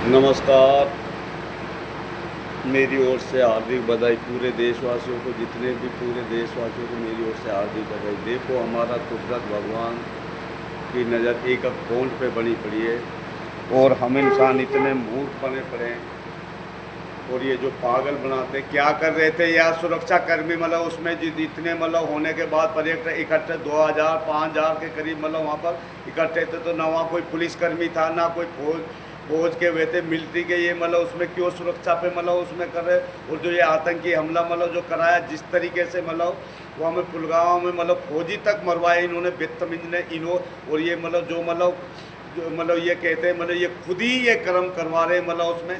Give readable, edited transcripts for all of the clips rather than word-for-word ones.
नमस्कार। मेरी ओर से हार्दिक बधाई पूरे देशवासियों को, जितने भी पूरे देशवासियों को मेरी ओर से हार्दिक बधाई। देखो, हमारा कुदरत भगवान की नज़र एक एक पॉइंट पे बनी पड़ी है और हम इंसान इतने मूर्ख बने पड़े हैं। और ये जो पागल बनाते क्या कर रहे थे यार, सुरक्षा कर्मी मतलब उसमें इतने मतलब होने के बाद पर्यटक इकट्ठे 2000 5000 के करीब मतलब वहाँ पर इकट्ठे थे, तो ना वहाँ कोई पुलिसकर्मी था ना कोई फौज के वे थे मिलिट्री के। ये मतलब उसमें क्यों सुरक्षा पे मतलब उसमें कर रहे। और जो ये आतंकी हमला मतलब जो कराया जिस तरीके से मतलब वो हमें पुलवामा में मतलब फौजी तक मरवाए इन्होंने, बदतमीज ने इन्हों। और ये मतलब जो मतलब ये कहते हैं मतलब ये खुद ही ये कर्म करवा रहे मतलब उसमें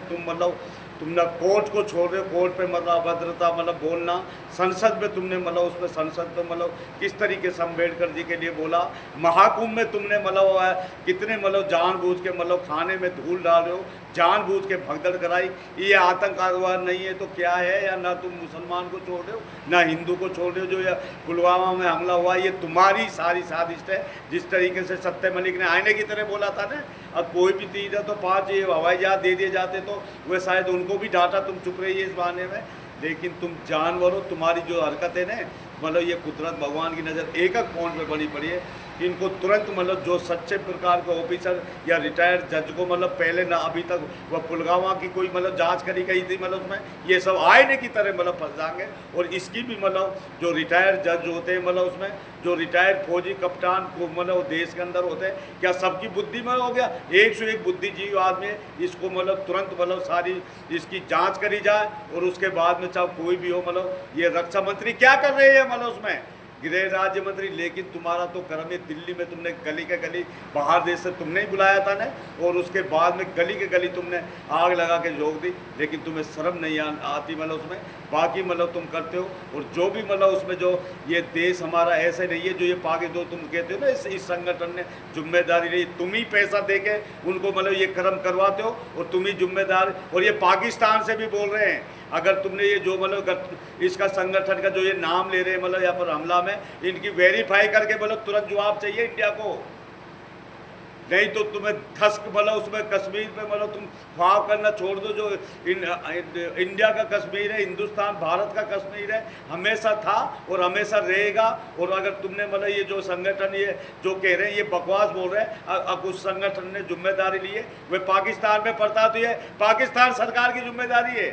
तुम ना कोर्ट को छोड़ रहे हो, कोर्ट पे मतलब अभद्रता मतलब बोलना। संसद में तुमने मतलब उसमें संसद में मतलब किस तरीके से अम्बेडकर जी के लिए बोला। महाकुंभ में तुमने मतलब कितने मतलब जानबूझ के मतलब खाने में धूल डाल रहे हो, जानबूझ के भगदड़ कराई। ये आतंकवाद नहीं है तो क्या है? या ना तुम मुसलमान को छोड़ रहे हो ना हिंदू को छोड़ रहे हो। जो ये पुलवामा में हमला हुआ ये तुम्हारी सारी साजिश है। जिस तरीके से सत्य मलिक ने आईने की तरह बोला था ना, अब कोई भी चीज़ है तो 5 ये हवाई जहाज दे दिए जाते तो वह शायद उनको भी डांटा, तुम चुप रहिए इस बहाने में। लेकिन तुम जानवर हो, तुम्हारी जो हरकतें ना मतलब ये कुदरत भगवान की नज़र एक एक पॉइंट पे बनी पड़ी है। इनको तुरंत मतलब जो सच्चे प्रकार के ऑफिसर या रिटायर्ड जज को मतलब पहले ना अभी तक वह पुलवामा की कोई मतलब जांच करी गई थी मतलब उसमें ये सब आईने की तरह मतलब फंस जाएंगे। और इसकी भी मतलब जो रिटायर्ड जज होते हैं मतलब उसमें जो रिटायर्ड फौजी कप्तान को मतलब देश के अंदर होते हैं, क्या सबकी बुद्धि में हो गया? 101 बुद्धिजीवी आदमी है, इसको मतलब तुरंत मतलब सारी इसकी जांच करी जाए। और उसके बाद में चाहे कोई भी हो मतलब ये रक्षा मंत्री क्या कर रहे हैं मतलब उसमें, गृह राज्य मंत्री। लेकिन तुम्हारा तो कर्म है, दिल्ली में तुमने गली के गली बाहर देश से तुमने ही बुलाया था ना, और उसके बाद में गली के गली तुमने आग लगा के झोंक दी। लेकिन तुम्हें शर्म नहीं आती मतलब उसमें। बाकी मतलब तुम करते हो। और जो भी मतलब उसमें जो ये देश हमारा ऐसे नहीं है जो ये पाकि जो तुम कहते हो ना इस संगठन ने जिम्मेदारी रही, तुम ही पैसा दे के उनको मतलब ये कर्म करवाते हो और तुम ही जिम्मेदार। और ये पाकिस्तान से भी बोल रहे हैं, अगर तुमने ये जो मतलब इसका संगठन का जो ये नाम ले रहे हैं मतलब यहाँ पर हमला में, इनकी वेरीफाई करके मतलब तुरंत जवाब चाहिए इंडिया को। नहीं तो तुम्हें धस्क मतलब उसमें कश्मीर पे मतलब तुम ख्वाब करना छोड़ दो। जो इंडिया का कश्मीर है, हिंदुस्तान भारत का कश्मीर है, हमेशा था और हमेशा रहेगा। और अगर तुमने मतलब ये जो संगठन ये जो कह रहे हैं ये बकवास बोल रहे हैं, अब उस संगठन ने जिम्मेदारी ली है, वे पाकिस्तान में पड़ता तो ये पाकिस्तान सरकार की जिम्मेदारी है।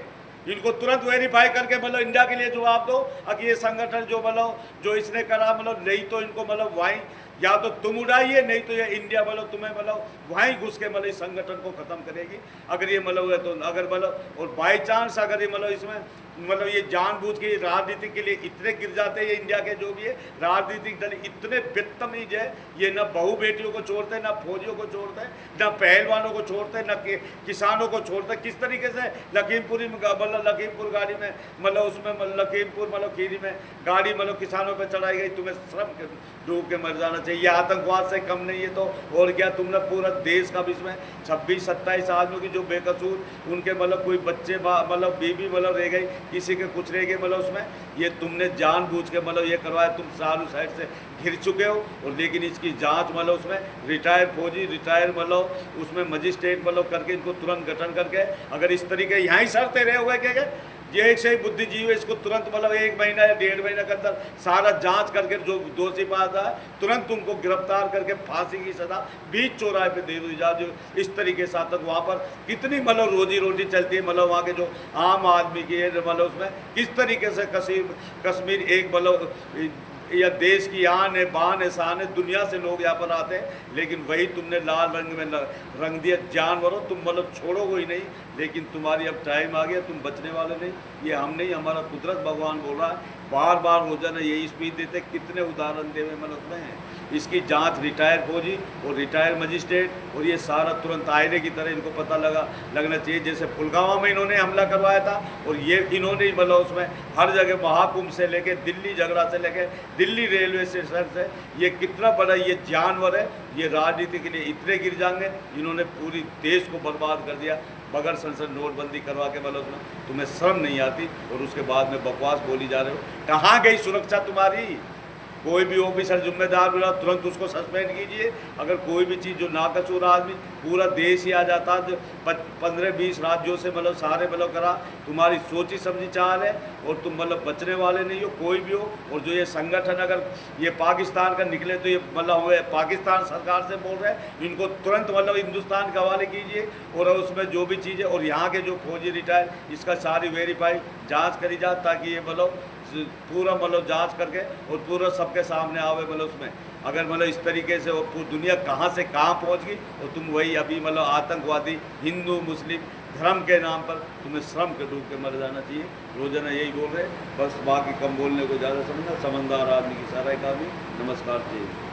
इनको तुरंत वेरीफाई करके मतलब इंडिया के लिए जवाब दो। अगर ये संगठन जो मतलब जो इसने करा मतलब नहीं तो इनको मतलब वहीं या तो तुम उड़ाइए, नहीं तो ये इंडिया मतलब तुम्हें मतलब वहीं घुस के मतलब इस संगठन को ख़त्म करेगी। अगर ये मतलब है तो अगर मतलब और बाई चांस अगर ये मतलब इसमें मतलब ये जानबूझ के राजनीति के लिए इतने गिर जाते हैं, ये इंडिया के जो भी है राजनीतिक दल इतने बदतमीज है, ये न बहू बेटियों को छोड़ते हैं, न फौजियों को छोड़ते हैं, न पहलवानों को छोड़ते हैं, न किसानों को छोड़ते हैं। किस तरीके से लखीमपुरी में मतलब लखीमपुर गाड़ी में मतलब उसमें लखीमपुर मतलब खीरी में गाड़ी मतलब किसानों पर चढ़ाई गई। तुम्हें श्रम डूब के मर जाना चाहिए। ये आतंकवाद से कम नहीं है तो और क्या। तुमने पूरा देश का भी इसमें 26-27 आदमियों की जो बेकसूर उनके मतलब कोई बच्चे मतलब बीबी मतलब रह गई, किसी के कुछ रह गए मतलब उसमें ये तुमने जानबूझ के मतलब ये करवाया। तुम चारों साइड से घिर चुके हो। और लेकिन इसकी जांच मतलब उसमें रिटायर्ड फौजी रिटायर मतलब उसमें मजिस्ट्रेट मतलब करके इनको तुरंत गठन करके अगर इस तरीके यहाँ ही सरते रहे हुए क्या ये एक से ही बुद्धिजीवी इसको तुरंत मतलब 1 महीना या 1.5 महीने के अंदर सारा जांच करके जो दोषी पाता है तुरंत उनको गिरफ्तार करके फांसी की सजा बीच चौराहे पे दे दी जाए। जो इस तरीके से तक वहाँ पर कितनी मतलब रोजी रोटी चलती है मतलब वहाँ के जो आम आदमी की है मतलब उसमें किस तरीके से कश्मीर एक मतलब या देश की आन है, बान है, शान है, दुनिया से लोग यहाँ पर आते हैं। लेकिन वही तुमने लाल रंग में रंग दिया। जानवरों तुम मतलब छोड़ोगे ही नहीं। लेकिन तुम्हारी अब टाइम आ गया, तुम बचने वाले नहीं। ये हम नहीं, हमारा कुदरत भगवान बोल रहा है। बार बार रोजाना यही स्पीच देते, कितने उदाहरण दे हुए मतलब उसमें हैं। इसकी जांच रिटायर फौजी और रिटायर मजिस्ट्रेट और ये सारा तुरंत आईने की तरह इनको पता लगना चाहिए। जैसे पुलवामा में इन्होंने हमला करवाया था और ये इन्होंने मतलब उसमें हर जगह महाकुंभ से लेके दिल्ली झगड़ा से लेके दिल्ली रेलवे स्टेशन से ये कितना बड़ा ये जानवर है। ये राजनीति के लिए इतने गिर जाएंगे, इन्होंने पूरी देश को बर्बाद कर दिया बगैर संसद नोटबंदी करवा के। मतलब उसमें तुम्हें शर्म नहीं आती और उसके बाद में बकवास बोली जा रहे हो। कहाँ गई सुरक्षा तुम्हारी? कोई भी ऑफिसर जिम्मेदार मिला तुरंत उसको सस्पेंड कीजिए। अगर कोई भी चीज़ जो नाकसूर आदमी, पूरा देश ही आ जाता, जो 15-20 राज्यों से मतलब सारे मतलब करा, तुम्हारी सोची समझी चाल है और तुम मतलब बचने वाले नहीं हो, कोई भी हो। और जो ये संगठन अगर ये पाकिस्तान का निकले तो ये मतलब हुए पाकिस्तान सरकार से बोल रहे हैं, इनको तुरंत मतलब हिंदुस्तान के हवाले कीजिए। और उसमें जो भी चीज़ें और यहाँ के जो फौजी रिटायर, इसका सारी वेरीफाई जाँच करी जाए, ताकि ये मतलब पूरा मतलब जांच करके और पूरा सबके सामने आवे। मतलब उसमें अगर मतलब इस तरीके से और पूरी दुनिया कहाँ से कहाँ पहुँच गई, और तुम वही अभी मतलब आतंकवादी हिंदू मुस्लिम धर्म के नाम पर तुम्हें श्रम के डूब के मर जाना चाहिए। रोजाना यही बोल रहे, बस बाकी कम बोलने को ज़्यादा समझना, समझदार आदमी की सारा काम ही। नमस्कार जी।